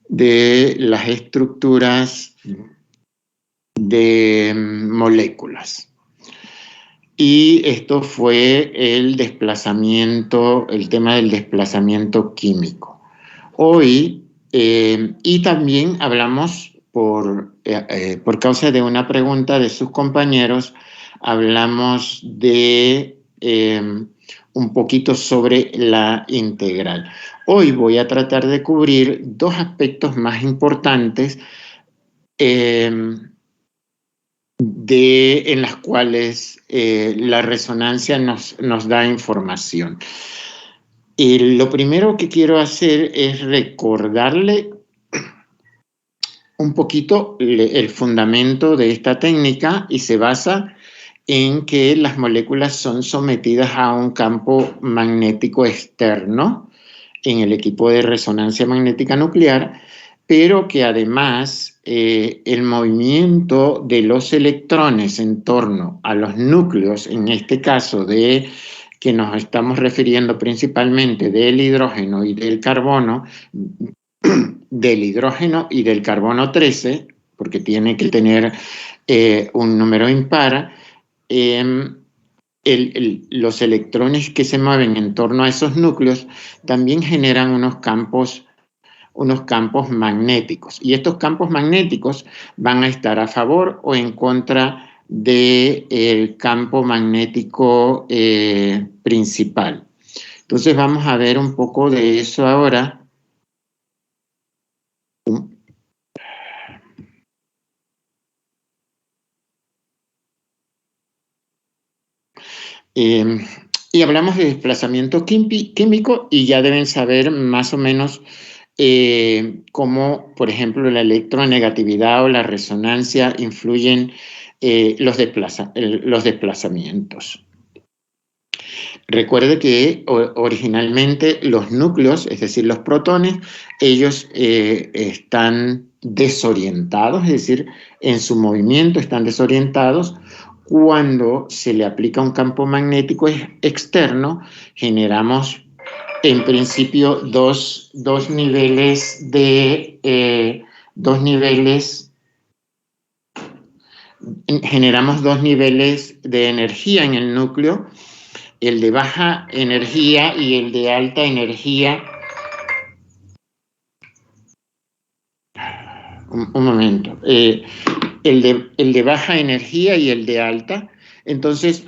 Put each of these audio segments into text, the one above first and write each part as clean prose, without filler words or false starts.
de las estructuras de moléculas. Y esto fue el desplazamiento, el tema del desplazamiento químico. Hoy, y también hablamos por causa de una pregunta de sus compañeros, hablamos de un poquito sobre la integral. Hoy voy a tratar de cubrir dos aspectos más importantes en las cuales la resonancia nos da información. Lo primero que quiero hacer es recordarle un poquito el fundamento de esta técnica, y se basa en que las moléculas son sometidas a un campo magnético externo en el equipo de resonancia magnética nuclear, pero que además el movimiento de los electrones en torno a los núcleos, en este caso de que nos estamos refiriendo principalmente del hidrógeno y del carbono, del hidrógeno y del carbono 13, porque tiene que tener un número impar, los electrones que se mueven en torno a esos núcleos también generan unos campos magnéticos, y estos campos magnéticos van a estar a favor o en contra del campo magnético principal. Entonces vamos a ver un poco de eso ahora. Y hablamos de desplazamiento químico, y ya deben saber más o menos cómo, por ejemplo, la electronegatividad o la resonancia influyen los desplazamientos. Recuerde que originalmente los núcleos, es decir, los protones, ellos están desorientados, es decir, en su movimiento están desorientados. Cuando se le aplica un campo magnético externo, generamos en principio dos niveles de energía en el núcleo, el de baja energía y el de alta energía. Un momento. El de baja energía y el de alta. Entonces,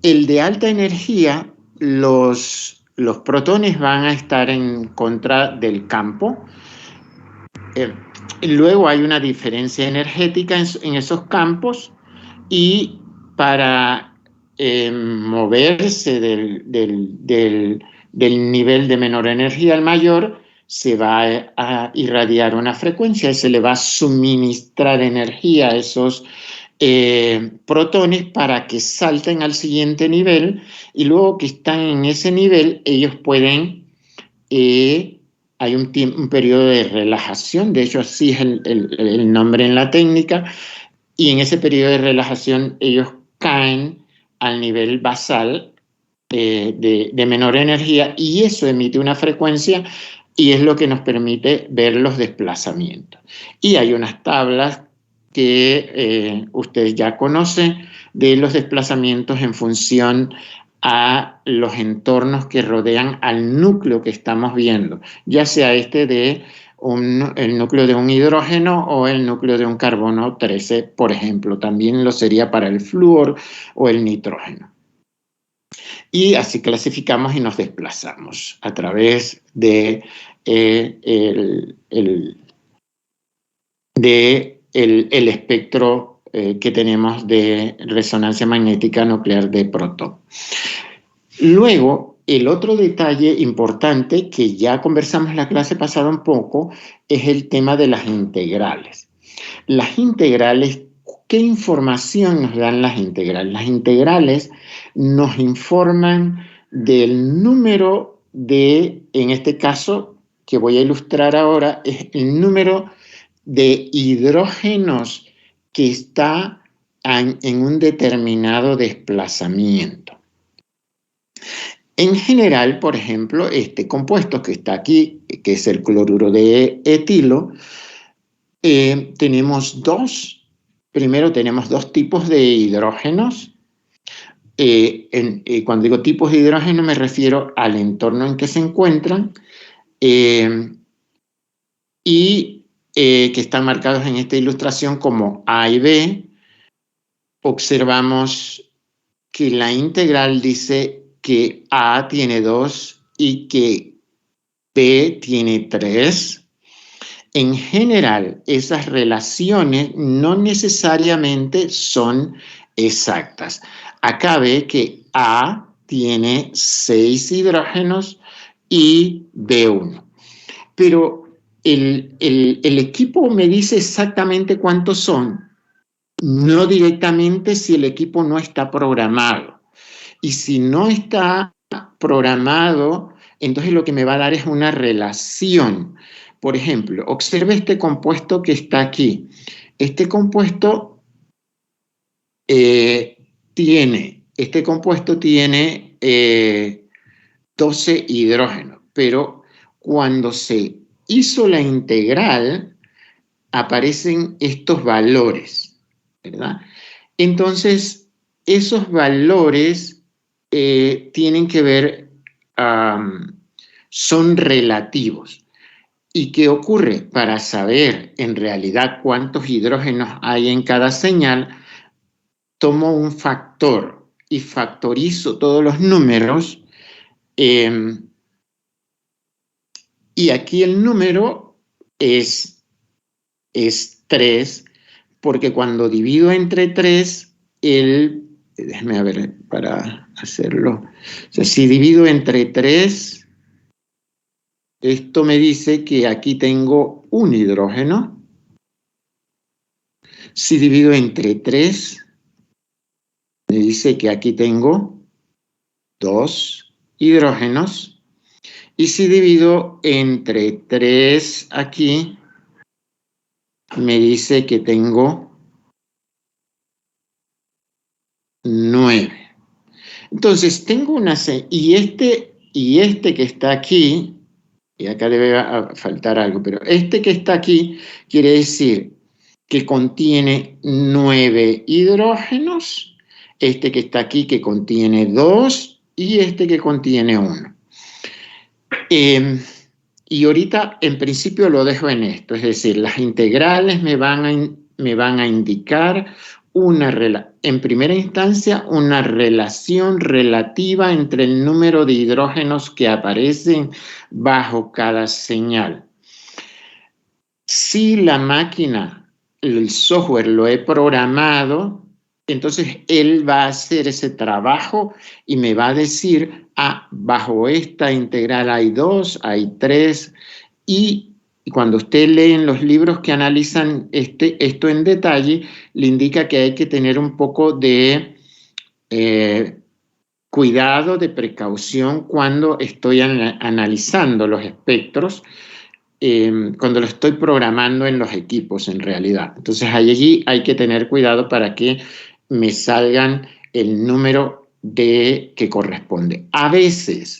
el de alta energía, los protones van a estar en contra del campo. Luego hay una diferencia energética en esos campos, y para moverse del nivel de menor energía al mayor, se va a irradiar una frecuencia y se le va a suministrar energía a esos protones para que salten al siguiente nivel, y luego que están en ese nivel, ellos pueden, hay un periodo de relajación, de hecho así es el nombre en la técnica, y en ese periodo de relajación ellos caen al nivel basal de menor energía, y eso emite una frecuencia y es lo que nos permite ver los desplazamientos. Y hay unas tablas que ustedes ya conocen de los desplazamientos en función a los entornos que rodean al núcleo que estamos viendo, ya sea este de el núcleo de un hidrógeno o el núcleo de un carbono 13, por ejemplo. También lo sería para el flúor o el nitrógeno. Y así clasificamos y nos desplazamos a través de el espectro que tenemos de resonancia magnética nuclear de protón. Luego, el otro detalle importante que ya conversamos en la clase pasada un poco es el tema de las integrales. Las integrales, ¿qué información nos dan las integrales? Las integrales nos informan del número de, en este caso, que voy a ilustrar ahora, es el número de hidrógenos que está en un determinado desplazamiento. En general, por ejemplo, este compuesto que está aquí, que es el cloruro de etilo, primero tenemos dos tipos de hidrógenos. Cuando digo tipos de hidrógeno me refiero al entorno en que se encuentran y que están marcados en esta ilustración como A y B. Observamos que la integral dice que A tiene 2 y que B tiene 3. En general, esas relaciones no necesariamente son exactas. Acá ve que A tiene 6 hidrógenos y B1. Pero el equipo me dice exactamente cuántos son, no directamente si el equipo no está programado. Y si no está programado, entonces lo que me va a dar es una relación. Por ejemplo, observe este compuesto que está aquí. Este compuesto tiene 12 hidrógenos, pero cuando se hizo la integral, aparecen estos valores, ¿verdad? Entonces, esos valores tienen que ver, son relativos. ¿Y qué ocurre? Para saber en realidad cuántos hidrógenos hay en cada señal, tomo un factor y factorizo todos los números. Y aquí el número es 3, porque cuando divido entre 3, déjame ver para hacerlo. O sea, si divido entre 3, esto me dice que aquí tengo un hidrógeno. Si divido entre 3, me dice que aquí tengo 2 hidrógenos. Y si divido entre 3 aquí, me dice que tengo 9. Entonces, tengo una... Y este que está aquí, y acá debe faltar algo, pero este que está aquí quiere decir que contiene 9 hidrógenos, este que está aquí que contiene 2 y este que contiene 1. Y ahorita en principio lo dejo en esto, es decir, las integrales me van a indicar en primera instancia una relación relativa entre el número de hidrógenos que aparecen bajo cada señal. Si la máquina, el software lo he programado, entonces él va a hacer ese trabajo y me va a decir, bajo esta integral hay 2, hay 3, y cuando usted lee en los libros que analizan esto en detalle, le indica que hay que tener un poco de cuidado, de precaución cuando estoy analizando los espectros, cuando lo estoy programando en los equipos en realidad. Entonces allí hay que tener cuidado para que me salgan el número que corresponde. A veces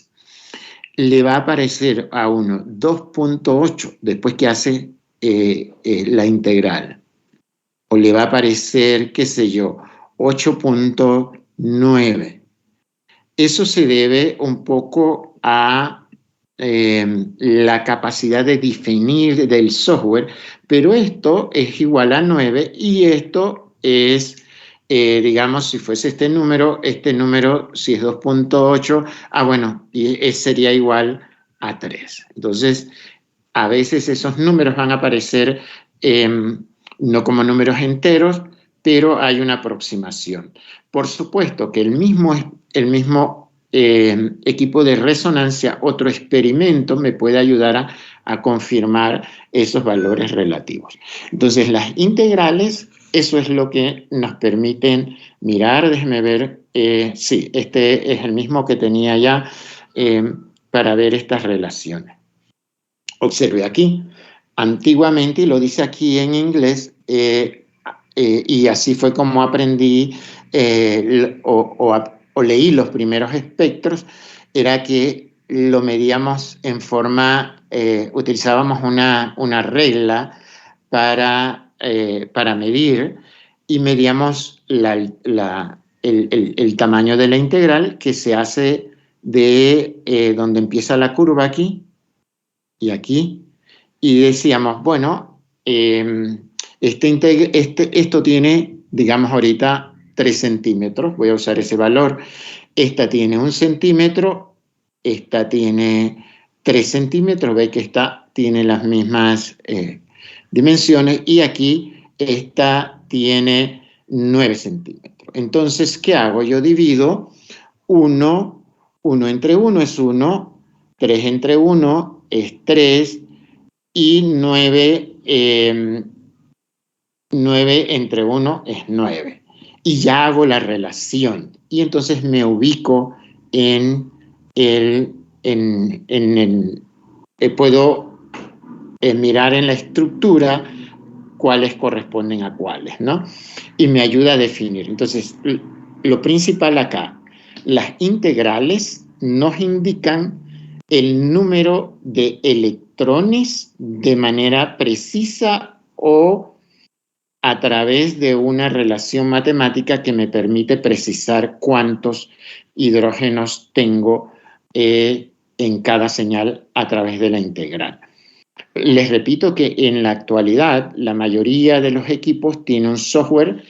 le va a aparecer a uno 2.8 después que hace la integral. O le va a aparecer, qué sé yo, 8.9. Eso se debe un poco a la capacidad de definir del software, pero esto es igual a 9 y esto es, digamos, si fuese este número si es 2.8, bueno, sería igual a 3. Entonces, a veces esos números van a aparecer no como números enteros, pero hay una aproximación. Por supuesto que el mismo equipo de resonancia, otro experimento me puede ayudar a confirmar esos valores relativos. Entonces, las integrales, eso es lo que nos permiten mirar. Déjeme ver. Sí, este es el mismo que tenía ya para ver estas relaciones. Observe aquí. Antiguamente, y lo dice aquí en inglés, y así fue como aprendí o leí los primeros espectros. era que lo medíamos en forma, utilizábamos una regla para medir y medíamos el tamaño de la integral que se hace de donde empieza la curva aquí y aquí, y decíamos, bueno, esto tiene, digamos ahorita, 3 centímetros, voy a usar ese valor, esta tiene 1 centímetro, esta tiene 3 centímetros, ve que esta tiene las mismas dimensiones, y aquí esta tiene 9 centímetros. Entonces, ¿qué hago? Yo divido 1 entre 1 es 1, 3 entre 1 es 3, y 9 entre 1 es 9. Y ya hago la relación. Y entonces me ubico puedo mirar en la estructura cuáles corresponden a cuáles, ¿no? Y me ayuda a definir. Entonces, lo principal acá, las integrales nos indican el número de electrones de manera precisa o a través de una relación matemática que me permite precisar cuántos hidrógenos tengo en cada señal a través de la integral. Les repito que en la actualidad la mayoría de los equipos tiene un software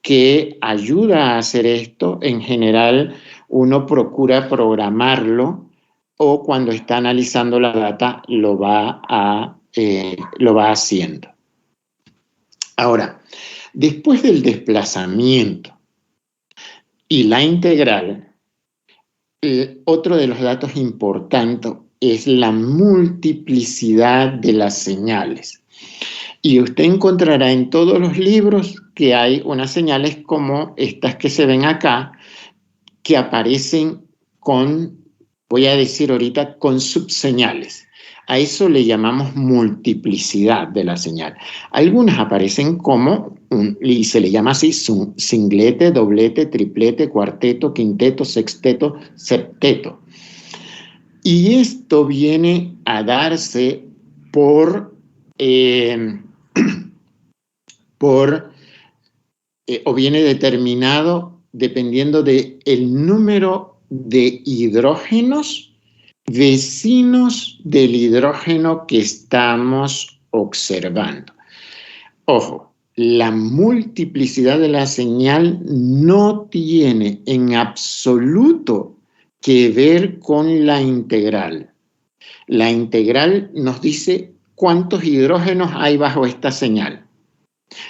que ayuda a hacer esto. En general uno procura programarlo o cuando está analizando la data lo va haciendo. Ahora, después del desplazamiento y la integral, otro de los datos importantes es la multiplicidad de las señales. Y usted encontrará en todos los libros que hay unas señales como estas que se ven acá, que aparecen con, voy a decir ahorita, con subseñales. A eso le llamamos multiplicidad de la señal. Algunas aparecen como, y se le llama así, singlete, doblete, triplete, cuarteto, quinteto, sexteto, septeto. Y esto viene a darse o viene determinado dependiendo del número de hidrógenos vecinos del hidrógeno que estamos observando. Ojo, la multiplicidad de la señal no tiene en absoluto que ver con la integral. La integral nos dice cuántos hidrógenos hay bajo esta señal.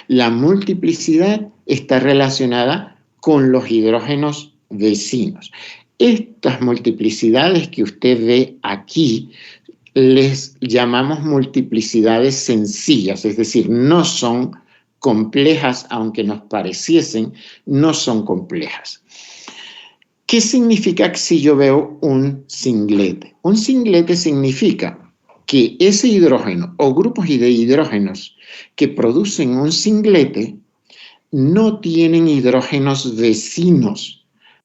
La multiplicidad está relacionada con los hidrógenos vecinos. Estas multiplicidades que usted ve aquí les llamamos multiplicidades sencillas, es decir, no son complejas, aunque nos pareciesen, no son complejas. ¿Qué significa si yo veo un singlete? Un singlete significa que ese hidrógeno o grupos de hidrógenos que producen un singlete no tienen hidrógenos vecinos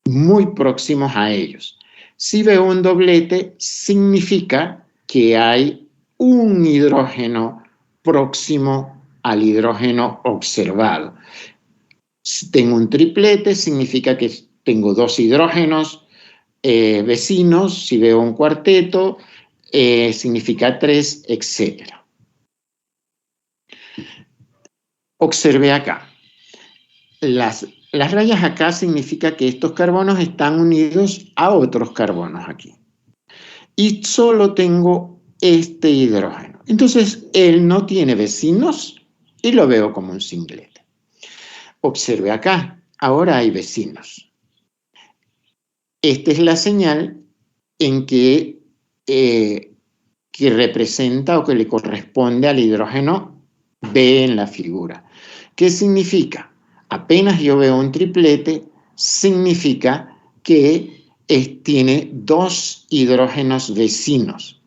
muy próximos a ellos. Si veo un doblete, significa que hay un hidrógeno próximo al hidrógeno observado. Si tengo un triplete, significa que tengo 2 hidrógenos vecinos. Si veo un cuarteto, significa 3, etc. Observe acá. Las rayas acá significa que estos carbonos están unidos a otros carbonos aquí. Y solo tengo este hidrógeno. Entonces, él no tiene vecinos y lo veo como un singlete. Observe acá. Ahora hay vecinos. Esta es la señal en que representa o que le corresponde al hidrógeno B en la figura. ¿Qué significa? Apenas yo veo un triplete, significa que tiene 2 hidrógenos vecinos.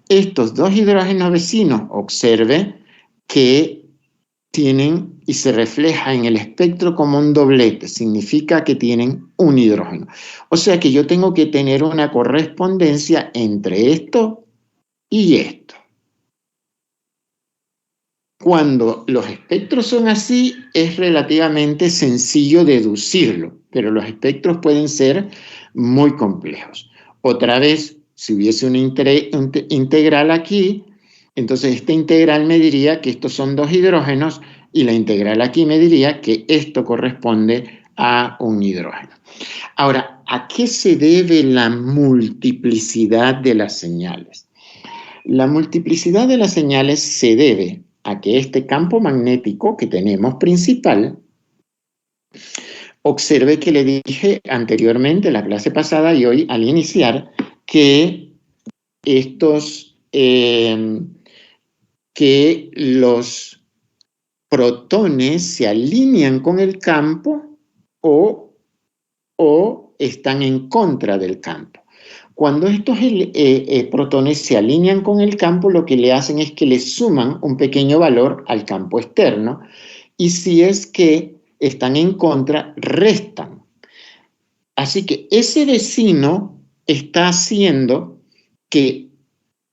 Estos 2 hidrógenos vecinos, observe que tienen y se refleja en el espectro como un doblete, significa que tienen un hidrógeno. O sea que yo tengo que tener una correspondencia entre esto y esto. Cuando los espectros son así, es relativamente sencillo deducirlo, pero los espectros pueden ser muy complejos. Otra vez, si hubiese una integral aquí, entonces esta integral me diría que estos son dos hidrógenos y la integral aquí me diría que esto corresponde a un hidrógeno. Ahora, ¿a qué se debe la multiplicidad de las señales? La multiplicidad de las señales se debe a que este campo magnético que tenemos principal, observe que le dije anteriormente en la clase pasada y hoy al iniciar que que los protones se alinean con el campo o están en contra del campo. Cuando estos protones se alinean con el campo, lo que le hacen es que le suman un pequeño valor al campo externo, y si es que están en contra, restan. Así que ese vecino está haciendo que,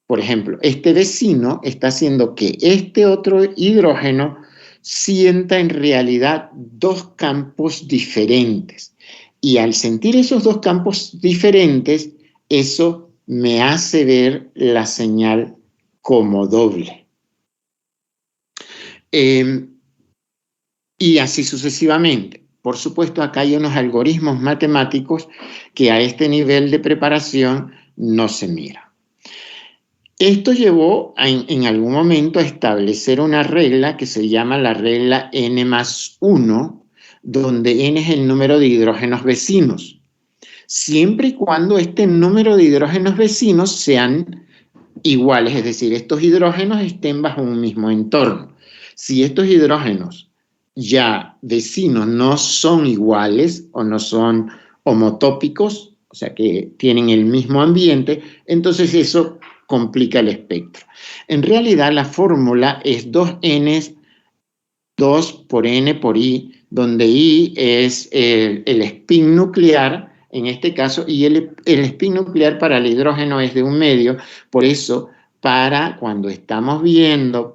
por ejemplo, este vecino está haciendo que este otro hidrógeno sienta en realidad dos campos diferentes. Y al sentir esos dos campos diferentes, eso me hace ver la señal como doble. Y así sucesivamente. Por supuesto, acá hay unos algoritmos matemáticos que a este nivel de preparación no se mira. Esto llevó en algún momento a establecer una regla que se llama la regla N+1, donde N es el número de hidrógenos vecinos, siempre y cuando este número de hidrógenos vecinos sean iguales, es decir, estos hidrógenos estén bajo un mismo entorno. Si estos hidrógenos ya vecinos no son iguales o no son homotópicos, o sea que tienen el mismo ambiente, entonces eso complica el espectro. En realidad la fórmula es 2n, 2 por n por i, donde i es el spin nuclear en este caso, y el spin nuclear para el hidrógeno es de 1/2, por eso para cuando estamos viendo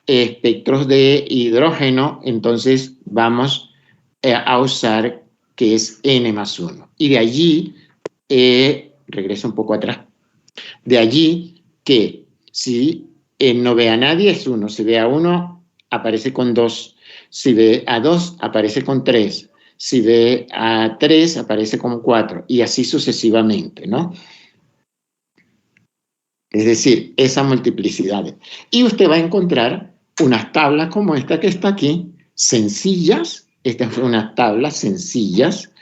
espectros de hidrógeno, entonces vamos a usar que es n+1. Y de allí, regreso un poco atrás, de allí que si no ve a nadie es 1, si ve a 1 aparece con 2, si ve a 2 aparece con 3, si ve a 3 aparece con 4 y así sucesivamente, ¿no? Es decir, esa multiplicidad. Y usted va a encontrar unas tablas como esta que está aquí, sencillas. Estas son unas tablas sencillas.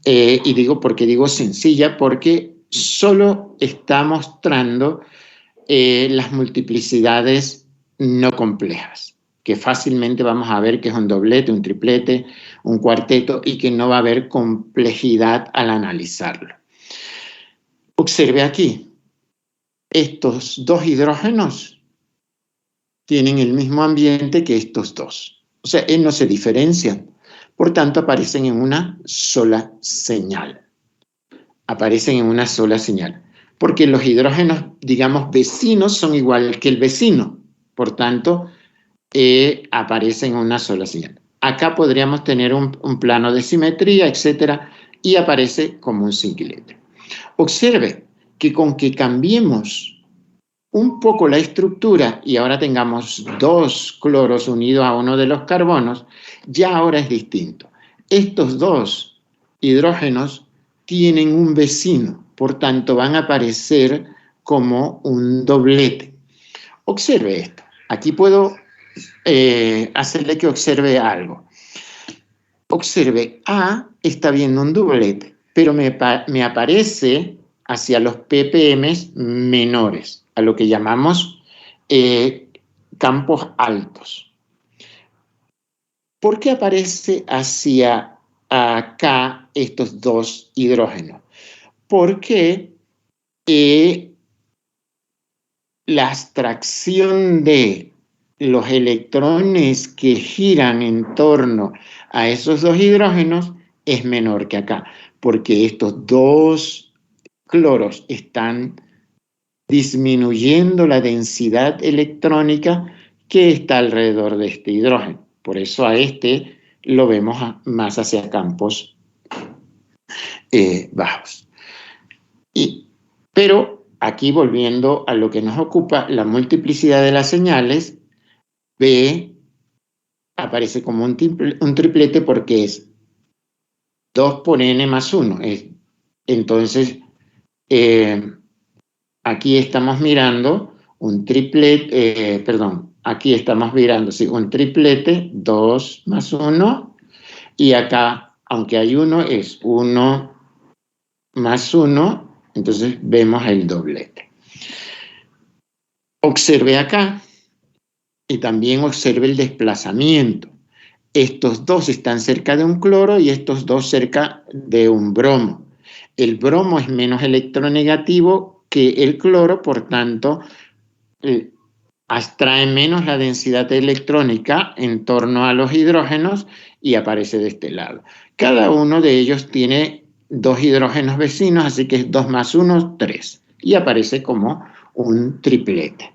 Y digo, ¿por qué digo sencilla? Porque solo está mostrando las multiplicidades no complejas, que fácilmente vamos a ver que es un doblete, un triplete, un cuarteto y que no va a haber complejidad al analizarlo. Observe aquí, estos dos hidrógenos tienen el mismo ambiente que estos dos. O sea, no se diferencian. Por tanto, aparecen en una sola señal. Aparecen en una sola señal. Porque los hidrógenos, digamos, vecinos son igual que el vecino. Por tanto, aparecen en una sola señal. Acá podríamos tener un plano de simetría, etcétera, y aparece como un singulete. Observe que con que cambiemos un poco la estructura y ahora tengamos dos cloros unidos a uno de los carbonos, ya ahora es distinto. Estos dos hidrógenos tienen un vecino, por tanto van a aparecer como un doblete. Observe esto. Aquí puedo hacerle que observe algo. Observe, A está viendo un doblete, pero me aparece hacia los ppm menores, a lo que llamamos campos altos. ¿Por qué aparece hacia acá estos dos hidrógenos? Porque la abstracción de los electrones que giran en torno a esos dos hidrógenos es menor que acá, porque estos dos cloros están disminuyendo la densidad electrónica que está alrededor de este hidrógeno. Por eso a este lo vemos más hacia campos bajos. Pero aquí, volviendo a lo que nos ocupa, la multiplicidad de las señales, B aparece como un triplete porque es 2 por n más 1. Entonces, aquí estamos mirando un triplete, aquí estamos mirando, sí, un triplete, 2 más 1, y acá, aunque hay 1, es 1 más 1, entonces vemos el doblete. Observe acá, y también observe el desplazamiento. Estos dos están cerca de un cloro y estos dos cerca de un bromo. El bromo es menos electronegativo que el cloro, por tanto, abstrae menos la densidad electrónica en torno a los hidrógenos y aparece de este lado. Cada uno de ellos tiene dos hidrógenos vecinos, así que es 2 más 1, 3. Y aparece como un triplete.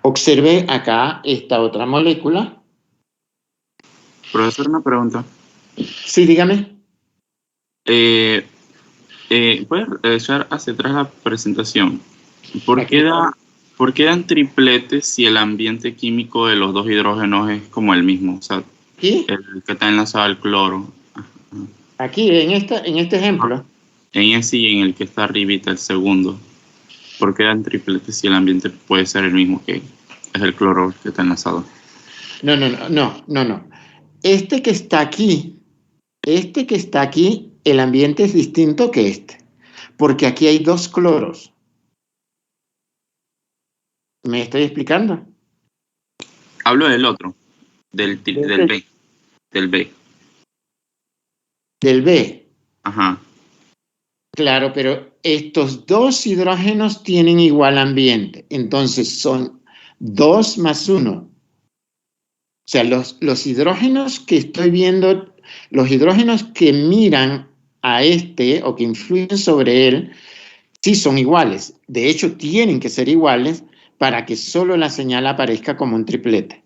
Observe acá esta otra molécula. Profesor, una pregunta. Sí, dígame. ¿Puedes echar hacia atrás la presentación? ¿Por qué dan tripletes si el ambiente químico de los dos hidrógenos es como el mismo? O sea, ¿Aquí? el que está enlazado al cloro. Aquí, en este ejemplo. En ese y en el que está arribita, el segundo. ¿Por qué dan tripletes si el ambiente puede ser el mismo que es el cloro que está enlazado? No. Este que está aquí, el ambiente es distinto que este, porque aquí hay dos cloros. ¿Me estoy explicando? Hablo del otro, del B. Del B. Del B. Ajá. Claro, pero estos dos hidrógenos tienen igual ambiente, entonces son 2 más 1. O sea, los hidrógenos que estoy viendo, los hidrógenos que miran a este o que influyen sobre él, sí son iguales. De hecho, tienen que ser iguales para que solo la señal aparezca como un triplete.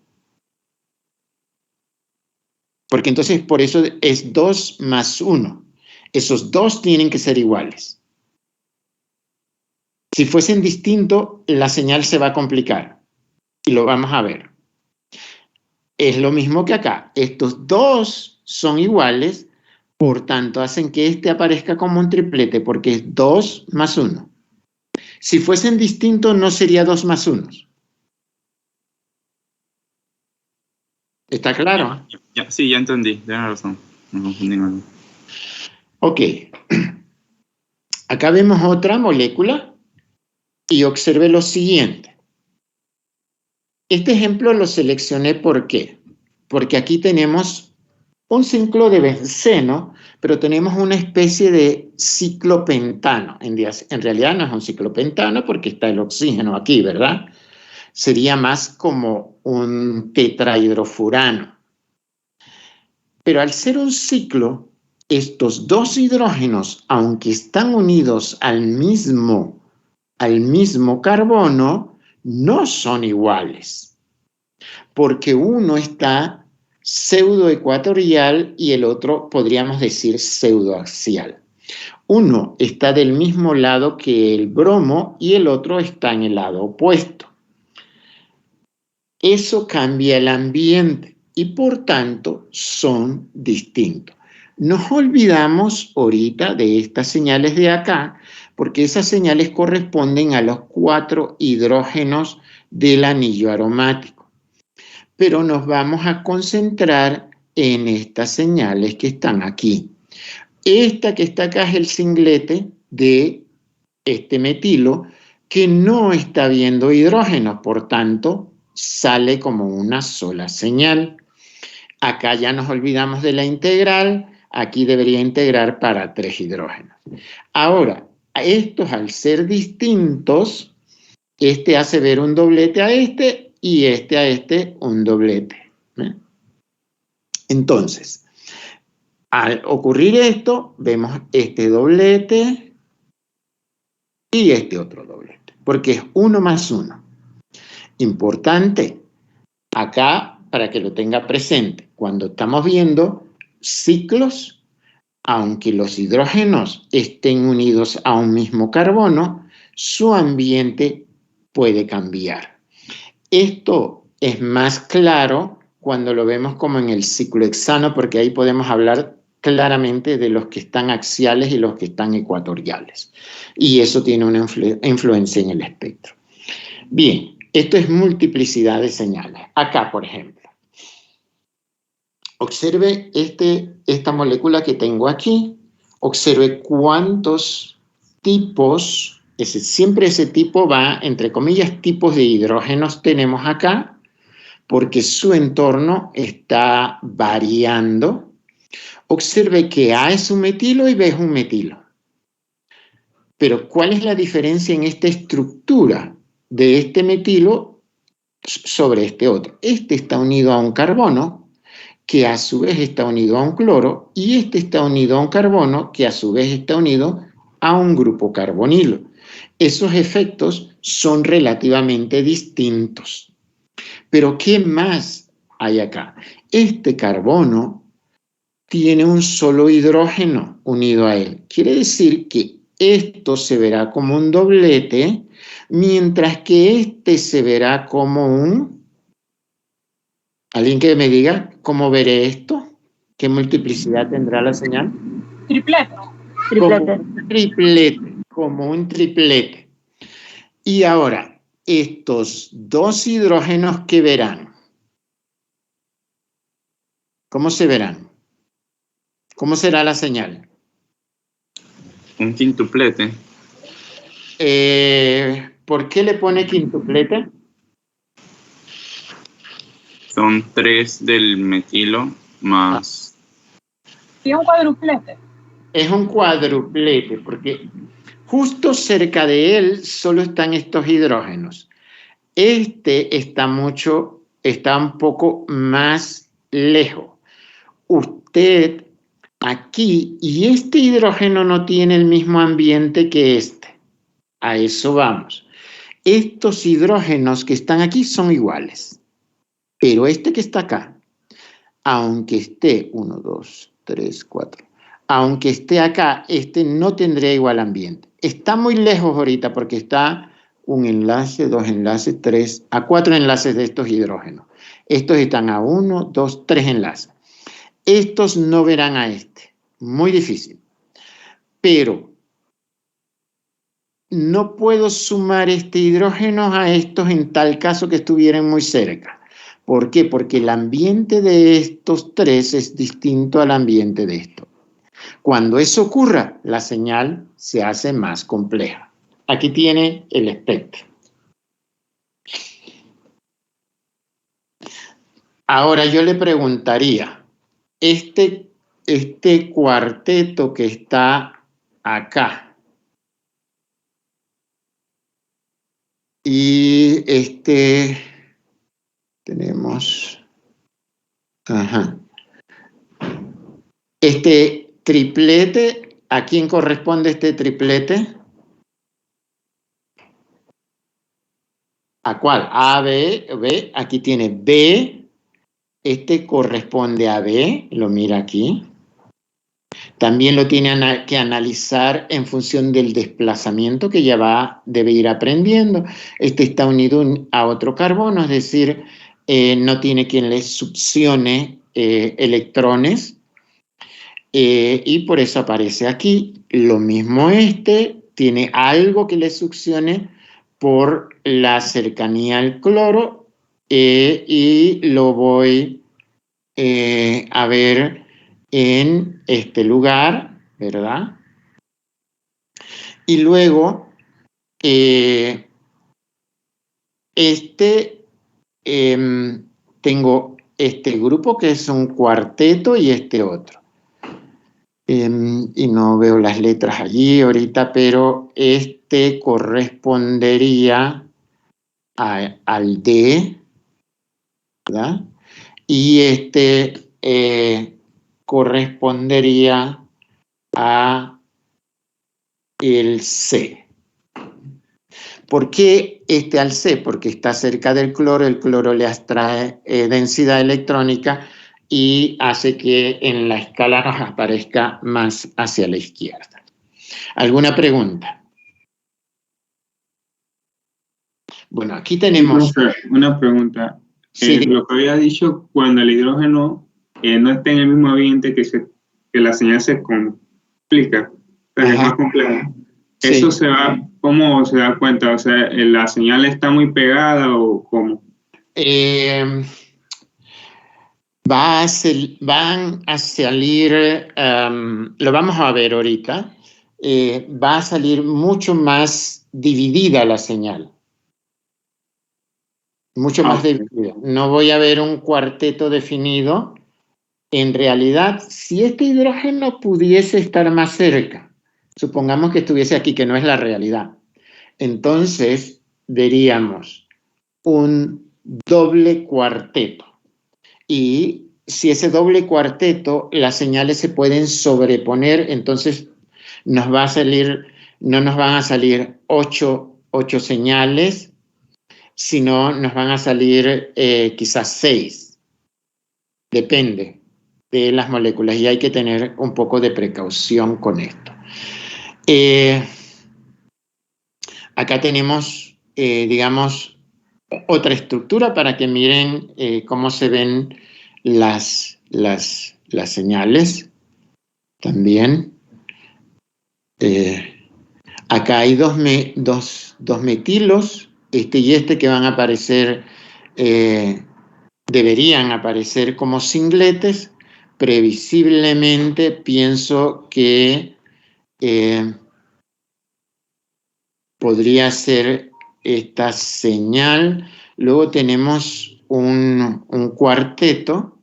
Porque entonces por eso es 2 más 1. Esos dos tienen que ser iguales. Si fuesen distintos, la señal se va a complicar. Y lo vamos a ver. Es lo mismo que acá. Estos dos son iguales, por tanto hacen que este aparezca como un triplete porque es 2 más 1. Si fuesen distintos, no sería 2 más 1. ¿Está claro? Sí, ya entendí. Tienes razón. Me confundí mal. Ok. Acá vemos otra molécula y observe lo siguiente. Este ejemplo lo seleccioné ¿por qué? Porque aquí tenemos un ciclo de benceno, pero tenemos una especie de ciclopentano. En realidad no es un ciclopentano porque está el oxígeno aquí, ¿verdad? Sería más como un tetrahidrofurano. Pero al ser un ciclo, estos dos hidrógenos, aunque están unidos al mismo carbono, no son iguales, porque uno está pseudoecuatorial y el otro podríamos decir pseudoaxial. Uno está del mismo lado que el bromo y el otro está en el lado opuesto. Eso cambia el ambiente y por tanto son distintos. Nos olvidamos ahorita de estas señales de acá porque esas señales corresponden a los 4 hidrógenos del anillo aromático. Pero nos vamos a concentrar en estas señales que están aquí. Esta que está acá es el singlete de este metilo que no está viendo hidrógenos, por tanto, sale como una sola señal. Acá ya nos olvidamos de la integral, aquí debería integrar para 3 hidrógenos. Ahora, estos al ser distintos, este hace ver un doblete a este y a este un doblete. Entonces, al ocurrir esto, vemos este doblete y este otro doblete, porque es 1 más 1. Importante, acá, para que lo tenga presente, cuando estamos viendo ciclos, aunque los hidrógenos estén unidos a un mismo carbono, su ambiente puede cambiar. Esto es más claro cuando lo vemos como en el ciclo hexano, porque ahí podemos hablar claramente de los que están axiales y los que están ecuatoriales. Y eso tiene una influencia en el espectro. Bien, esto es multiplicidad de señales. Acá, por ejemplo, observe esta molécula que tengo aquí. Observe cuántos tipos, siempre ese tipo va, entre comillas, tipos de hidrógenos tenemos acá, porque su entorno está variando. Observe que A es un metilo y B es un metilo. Pero ¿cuál es la diferencia en esta estructura de este metilo sobre este otro? Este está unido a un carbono, que a su vez está unido a un cloro, y este está unido a un carbono, que a su vez está unido a un grupo carbonilo. Esos efectos son relativamente distintos. Pero ¿qué más hay acá? Este carbono tiene un solo hidrógeno unido a él. Quiere decir que esto se verá como un doblete, mientras que este se verá como un... ¿Alguien que me diga cómo veré esto? ¿Qué multiplicidad tendrá la señal? Triplete. Como un triplete. Y ahora, estos dos hidrógenos que verán, ¿cómo se verán? ¿Cómo será la señal? Un quintuplete. ¿Por qué le pone quintuplete? Son 3 del metilo más... Y un cuadruplete. Es un cuadruplete, porque justo cerca de él solo están estos hidrógenos. Este está un poco más lejos. Usted aquí, y este hidrógeno no tiene el mismo ambiente que este. A eso vamos. Estos hidrógenos que están aquí son iguales. Pero este que está acá, aunque esté 1, 2, 3, 4, aunque esté acá, este no tendría igual ambiente. Está muy lejos ahorita porque está un enlace, 2 enlaces, 3, a 4 enlaces de estos hidrógenos. Estos están a 1, 2, 3 enlaces. Estos no verán a este. Muy difícil. Pero no puedo sumar este hidrógeno a estos en tal caso que estuvieran muy cerca. ¿Por qué? Porque el ambiente de estos tres es distinto al ambiente de estos. Cuando eso ocurra, la señal se hace más compleja. Aquí tiene el espectro. Ahora yo le preguntaría, este cuarteto que está acá y tenemos, este triplete, ¿a quién corresponde este triplete? ¿A cuál? A, B, B, aquí tiene B, este corresponde a B, lo mira aquí. También lo tiene que analizar en función del desplazamiento que ya debe ir aprendiendo. Este está unido a otro carbono, es decir, no tiene quien le succione electrones, y por eso aparece aquí. Lo mismo este, tiene algo que le succione por la cercanía al cloro, y lo voy a ver en este lugar, ¿verdad? Y luego, tengo este grupo que es un cuarteto y este otro. Y no veo las letras allí ahorita, pero este correspondería al D, ¿verdad? Y correspondería a el C. ¿Por qué al C? Porque está cerca del cloro, el cloro le abstrae densidad electrónica y hace que en la escala nos aparezca más hacia la izquierda. ¿Alguna pregunta? Bueno, aquí tenemos... Una pregunta. Sí, Lo que había dicho, cuando el hidrógeno no está en el mismo ambiente que la señal se complica, o sea, que es más compleja. Sí. ¿Eso se va, cómo se da cuenta? O sea, ¿la señal está muy pegada o cómo? Van a salir, lo vamos a ver ahorita, va a salir mucho más dividida la señal. Mucho más dividida. No voy a ver un cuarteto definido. En realidad, si este hidrógeno pudiese estar más cerca, supongamos que estuviese aquí, que no es la realidad, entonces veríamos un doble cuarteto. Y si ese doble cuarteto, las señales se pueden sobreponer, entonces no nos van a salir ocho señales, sino nos van a salir quizás 6. Depende de las moléculas y hay que tener un poco de precaución con esto. Acá tenemos, digamos, otra estructura para que miren cómo se ven las señales también. Acá hay dos metilos, y que van a aparecer, deberían aparecer como singletes. Previsiblemente pienso que podría ser esta señal. Luego tenemos un cuarteto.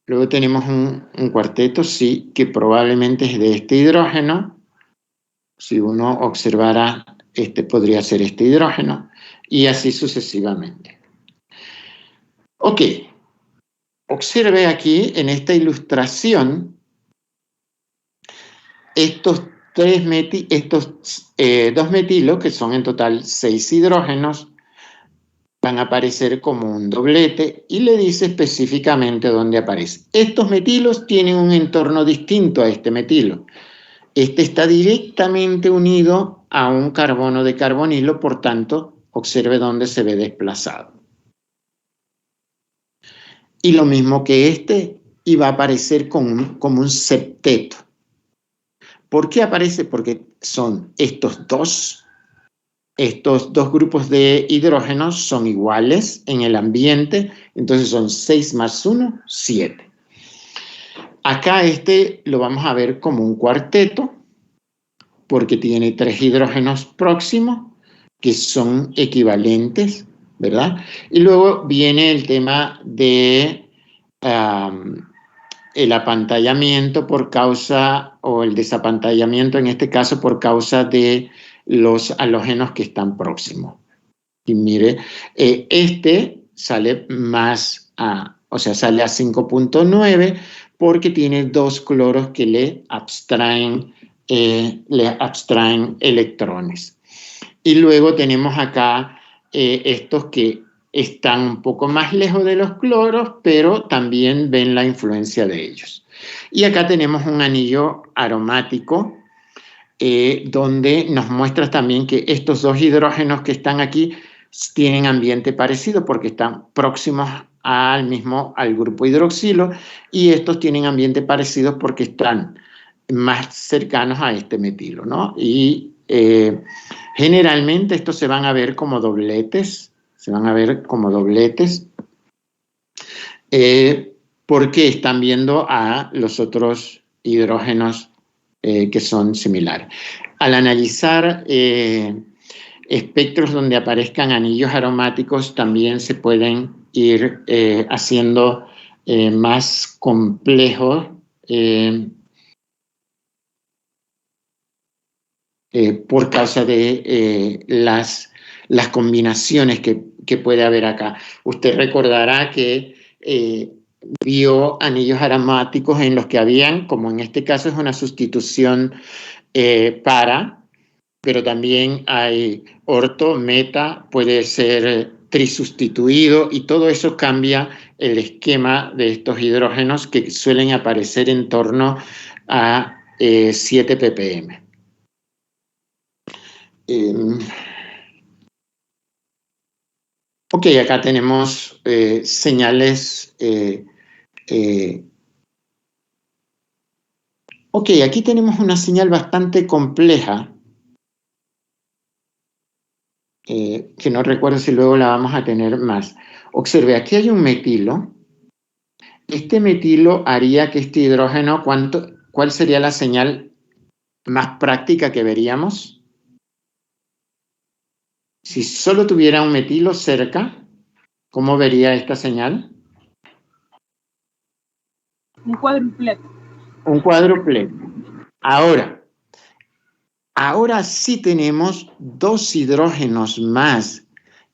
Luego tenemos un cuarteto, sí, que probablemente es de este hidrógeno. Si uno observara, podría ser este hidrógeno, y así sucesivamente. Ok, observe aquí en esta ilustración estos dos metilos, que son en total 6 hidrógenos, van a aparecer como un doblete y le dice específicamente dónde aparece. Estos metilos tienen un entorno distinto a este metilo. Este está directamente unido a un carbono de carbonilo, por tanto, observe dónde se ve desplazado. Y lo mismo que y va a aparecer como un septeto. ¿Por qué aparece? Porque son estos dos grupos de hidrógenos son iguales en el ambiente, entonces son 6 más 1, 7. Acá lo vamos a ver como un cuarteto, porque tiene 3 hidrógenos próximos, que son equivalentes, ¿verdad? Y luego viene el tema de el apantallamiento o el desapantallamiento, en este caso por causa de los halógenos que están próximos. Y mire, sale sale a 5.9 porque tiene 2 cloros que le abstraen electrones. Y luego tenemos acá estos que están un poco más lejos de los cloros, pero también ven la influencia de ellos. Y acá tenemos un anillo aromático donde nos muestra también que estos 2 hidrógenos que están aquí tienen ambiente parecido porque están próximos al grupo hidroxilo, y estos tienen ambiente parecido porque están más cercanos a este metilo, ¿no? Y generalmente estos se van a ver como dobletes, porque están viendo a los otros hidrógenos que son similares. Al analizar espectros donde aparezcan anillos aromáticos, también se pueden ir haciendo más complejos por causa de las combinaciones que que puede haber acá. Usted recordará que vio anillos aromáticos en los que habían, como en este caso es una sustitución pero también hay orto, meta, puede ser trisustituido, y todo eso cambia el esquema de estos hidrógenos que suelen aparecer en torno a 7 ppm. Ok, acá tenemos señales. Ok, aquí tenemos una señal bastante compleja, que no recuerdo si luego la vamos a tener más. Observe, aquí hay un metilo. Este metilo haría que este hidrógeno, ¿cuál sería la señal más práctica que veríamos? Si solo tuviera un metilo cerca, ¿cómo vería esta señal? Un cuádruplete. Un cuádruplete. Ahora sí tenemos 2 hidrógenos más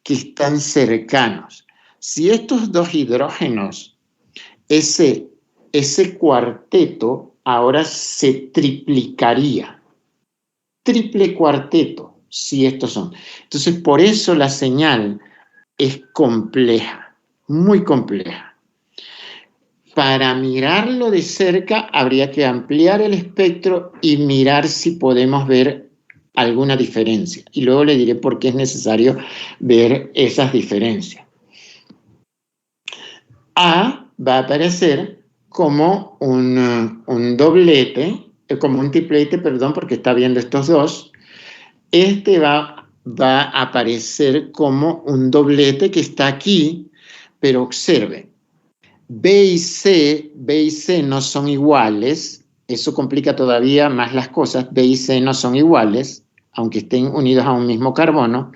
que están cercanos. Si estos 2 hidrógenos, ese cuarteto ahora se triplicaría. Triple cuarteto, si estos son. Entonces, por eso la señal es compleja, muy compleja. Para mirarlo de cerca habría que ampliar el espectro y mirar si podemos ver alguna diferencia. Y luego le diré por qué es necesario ver esas diferencias. A va a aparecer como un doblete, como un triplete, perdón, porque está viendo estos dos. Este va a aparecer como un doblete que está aquí, pero observe. B y C no son iguales, eso complica todavía más las cosas. B y C no son iguales, aunque estén unidos a un mismo carbono.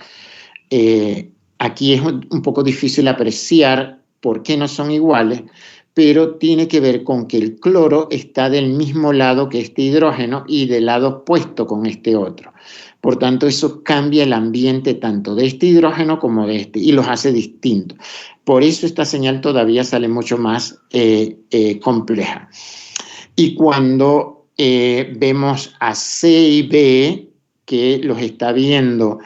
Aquí es un poco difícil apreciar por qué no son iguales, pero tiene que ver con que el cloro está del mismo lado que este hidrógeno y del lado opuesto con este otro. Por tanto, eso cambia el ambiente tanto de este hidrógeno como de este y los hace distintos. Por eso esta señal todavía sale mucho más compleja. Y cuando vemos a C y B, que los está viendo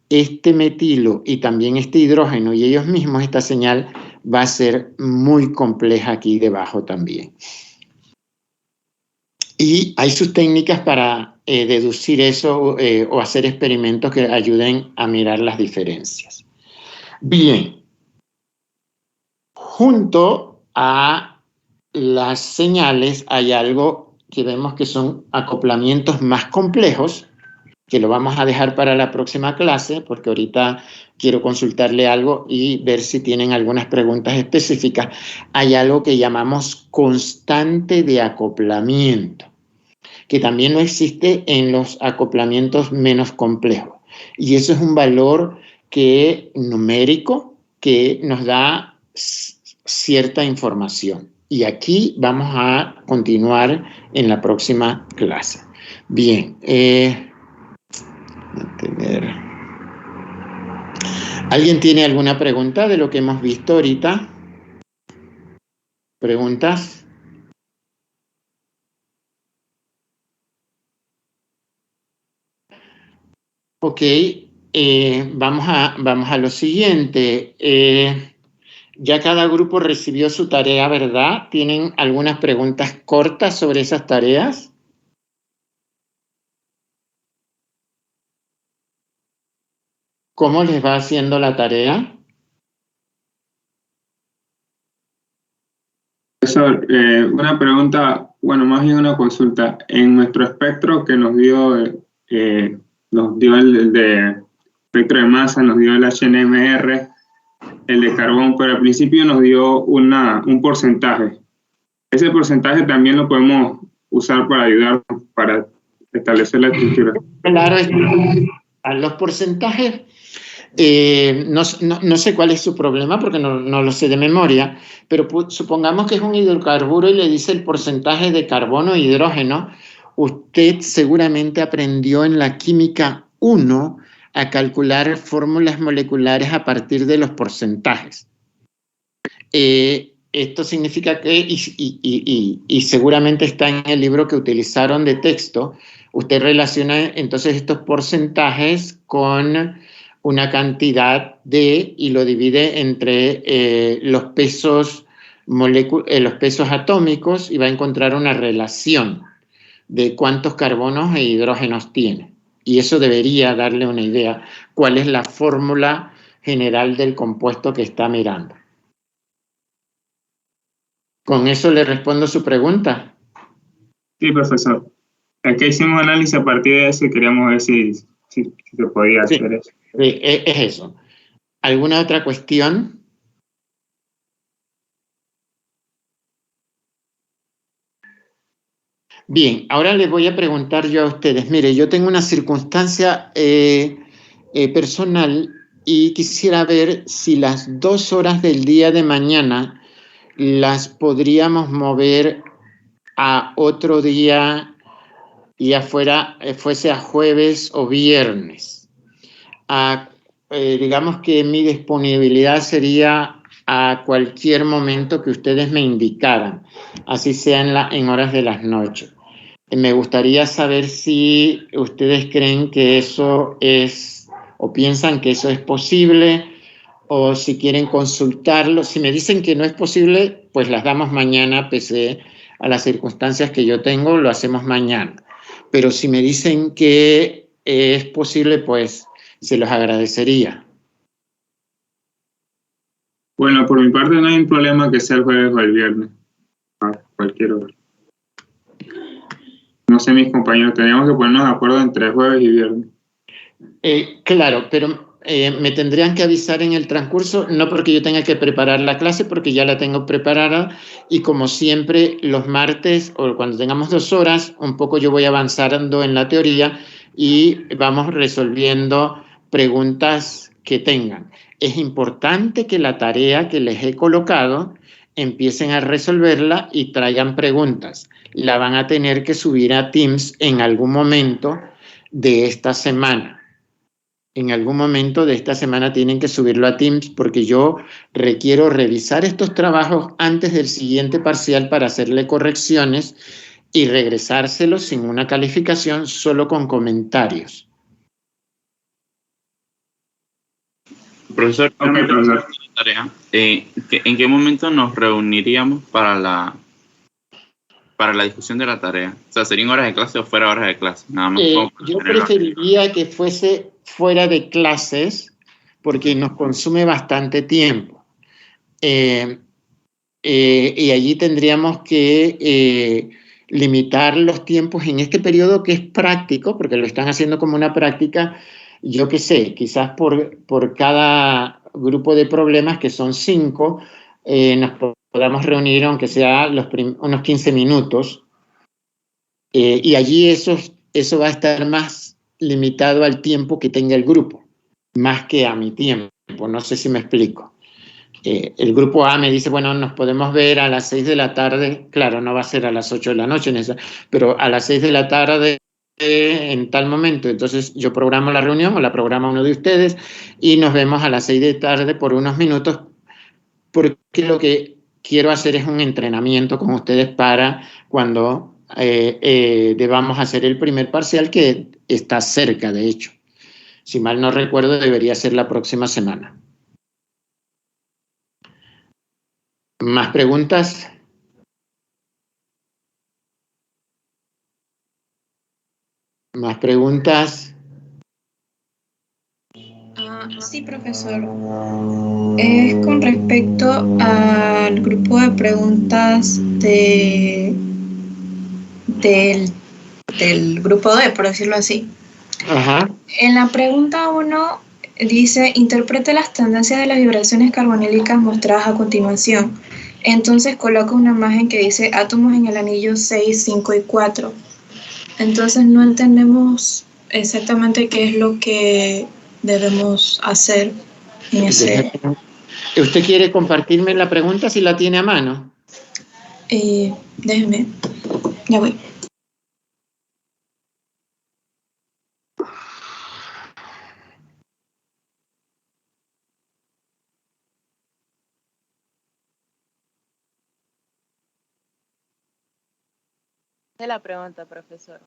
este metilo y también este hidrógeno y ellos mismos, esta señal va a ser muy compleja aquí debajo también. Y hay sus técnicas para deducir eso o hacer experimentos que ayuden a mirar las diferencias. Bien. Junto a las señales hay algo que vemos que son acoplamientos más complejos, que lo vamos a dejar para la próxima clase, porque ahorita quiero consultarle algo y ver si tienen algunas preguntas específicas. Hay algo que llamamos constante de acoplamiento, que también no existe en los acoplamientos menos complejos. Y eso es un valor numérico que nos da cierta información. Y aquí vamos a continuar en la próxima clase. Bien. ¿Alguien tiene alguna pregunta de lo que hemos visto ahorita? ¿Preguntas? Ok, vamos a lo siguiente. Ya cada grupo recibió su tarea, ¿verdad? ¿Tienen algunas preguntas cortas sobre esas tareas? ¿Cómo les va haciendo la tarea? Profesor, una pregunta, bueno, más bien una consulta. En nuestro espectro que nos dio el de espectro de masa, nos dio el HNMR, el de carbón, pero al principio nos dio un porcentaje. Ese porcentaje también lo podemos usar para ayudar para establecer la estructura. Claro, a los porcentajes, no sé cuál es su problema porque no lo sé de memoria, pero supongamos que es un hidrocarburo y le dice el porcentaje de carbono e hidrógeno. Usted seguramente aprendió en la química 1 a calcular fórmulas moleculares a partir de los porcentajes. Esto significa que, y seguramente está en el libro que utilizaron de texto, usted relaciona entonces estos porcentajes con una cantidad y lo divide entre los pesos atómicos y va a encontrar una relación de cuántos carbonos e hidrógenos tiene. Y eso debería darle una idea cuál es la fórmula general del compuesto que está mirando. ¿Con eso le respondo su pregunta? Sí, profesor. Es que hicimos análisis a partir de eso y queríamos ver si se podía hacer eso. Sí, es eso. ¿Alguna otra cuestión? Bien, ahora les voy a preguntar yo a ustedes. Mire, yo tengo una circunstancia personal y quisiera ver si las 2 horas del día de mañana las podríamos mover a otro día, ya fuese a jueves o viernes. Digamos que mi disponibilidad sería a cualquier momento que ustedes me indicaran, así sea en horas de las noches. Me gustaría saber si ustedes creen que eso es, o piensan que eso es posible, o si quieren consultarlo. Si me dicen que no es posible, pues las damos mañana, pese a las circunstancias que yo tengo, lo hacemos mañana. Pero si me dicen que es posible, pues se los agradecería. Bueno, por mi parte no hay un problema que sea el jueves o el viernes, a cualquier hora. No sé, mis compañeros, teníamos que ponernos de acuerdo entre jueves y viernes. Claro, pero me tendrían que avisar en el transcurso, no porque yo tenga que preparar la clase, porque ya la tengo preparada, y como siempre los martes o cuando tengamos 2 horas, un poco yo voy avanzando en la teoría y vamos resolviendo preguntas que tengan. Es importante que la tarea que les he colocado empiecen a resolverla y traigan preguntas. La van a tener que subir a Teams en algún momento de esta semana. En algún momento de esta semana tienen que subirlo a Teams porque yo requiero revisar estos trabajos antes del siguiente parcial para hacerle correcciones y regresárselos sin una calificación, solo con comentarios. Profesor, profesor. Tarea. ¿En qué momento nos reuniríamos para la discusión de la tarea? O sea, ¿serían horas de clase o fuera horas de clase? Nada más yo preferiría que fuese fuera de clases porque nos consume bastante tiempo. Y allí tendríamos que limitar los tiempos en este periodo que es práctico, porque lo están haciendo como una práctica, yo qué sé, quizás por cada grupo de problemas, que son 5, nos podamos reunir, aunque sea unos 15 minutos, y allí eso va a estar más limitado al tiempo que tenga el grupo, más que a mi tiempo. No sé si me explico. El grupo A me dice, bueno, nos podemos ver a las 6 de la tarde, claro, no va a ser a las 8 de la noche, pero a las 6 de la tarde en tal momento. Entonces yo programo la reunión o la programa uno de ustedes y nos vemos a las 6 de la tarde por unos minutos, porque lo que quiero hacer es un entrenamiento con ustedes para cuando debamos hacer el primer parcial, que está cerca, de hecho. Si mal no recuerdo, debería ser la próxima semana. ¿Más preguntas? ¿Más preguntas? Sí, profesor. Es con respecto al grupo de preguntas del grupo D, por decirlo así. Ajá. En la pregunta 1 dice, interprete las tendencias de las vibraciones carbonílicas mostradas a continuación. Entonces coloca una imagen que dice átomos en el anillo 6, 5 y 4. Entonces no entendemos exactamente qué es lo que debemos hacer en ese... ¿Usted quiere compartirme la pregunta si la tiene a mano? Déjeme, ya voy. De la pregunta, profesor.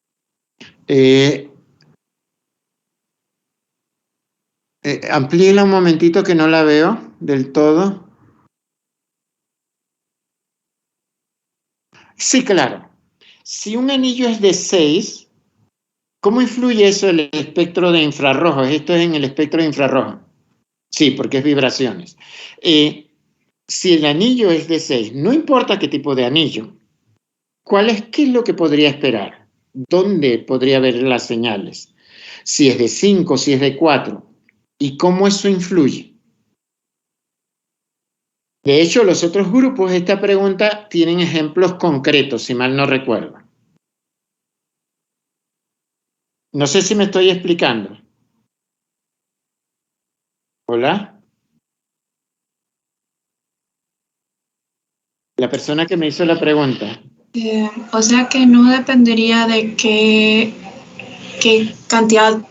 Amplíela un momentito que no la veo del todo. Sí, claro. Si un anillo es de 6, ¿cómo influye eso en el espectro de infrarrojos? Esto es en el espectro de infrarrojo. Sí, porque es vibraciones. Si el anillo es de 6, no importa qué tipo de anillo, ¿qué es lo que podría esperar? ¿Dónde podría ver las señales? Si es de 5, si es de 4. ¿Y cómo eso influye? De hecho, los otros grupos de esta pregunta tienen ejemplos concretos, si mal no recuerdo. No sé si me estoy explicando. ¿Hola? La persona que me hizo la pregunta. O sea que no dependería de qué cantidad,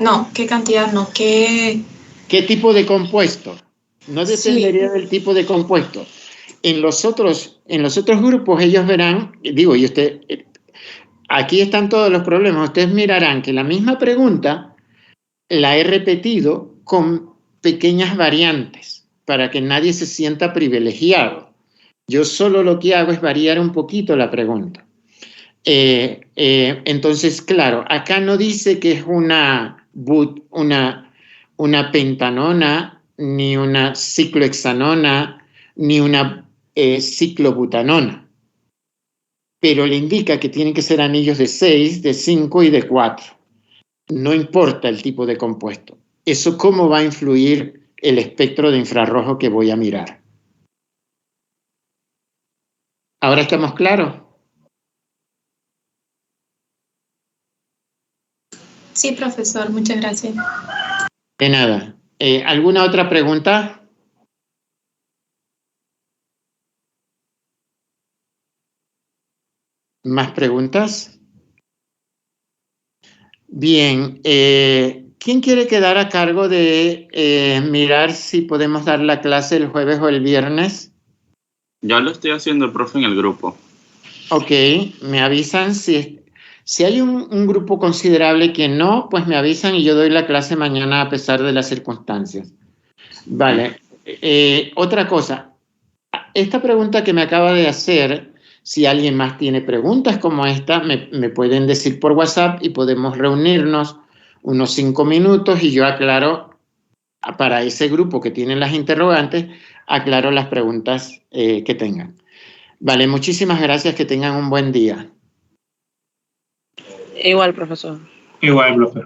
¿Qué tipo de compuesto? No dependería sí. del tipo de compuesto. En los otros grupos ellos verán, digo, y usted, aquí están todos los problemas, ustedes mirarán que la misma pregunta la he repetido con pequeñas variantes para que nadie se sienta privilegiado. Yo solo lo que hago es variar un poquito la pregunta. Entonces, claro, acá no dice que es una pentanona, ni una ciclohexanona, ni una ciclobutanona, pero le indica que tienen que ser anillos de 6, de 5 y de 4. No importa el tipo de compuesto. Eso cómo va a influir el espectro de infrarrojo que voy a mirar. ¿Ahora estamos claros? Sí, profesor, muchas gracias. De nada. ¿Alguna otra pregunta? ¿Más preguntas? Bien. ¿Quién quiere quedar a cargo de mirar si podemos dar la clase el jueves o el viernes? Ya lo estoy haciendo, profe, en el grupo. Ok, me avisan si hay un grupo considerable que no, pues me avisan y yo doy la clase mañana a pesar de las circunstancias. Vale. Otra cosa, esta pregunta que me acaba de hacer, si alguien más tiene preguntas como esta, me pueden decir por WhatsApp y podemos reunirnos unos 5 minutos y yo aclaro para ese grupo que tienen las interrogantes, aclaro las preguntas que tengan. Vale, muchísimas gracias, que tengan un buen día. Igual, profesor. Igual, profe.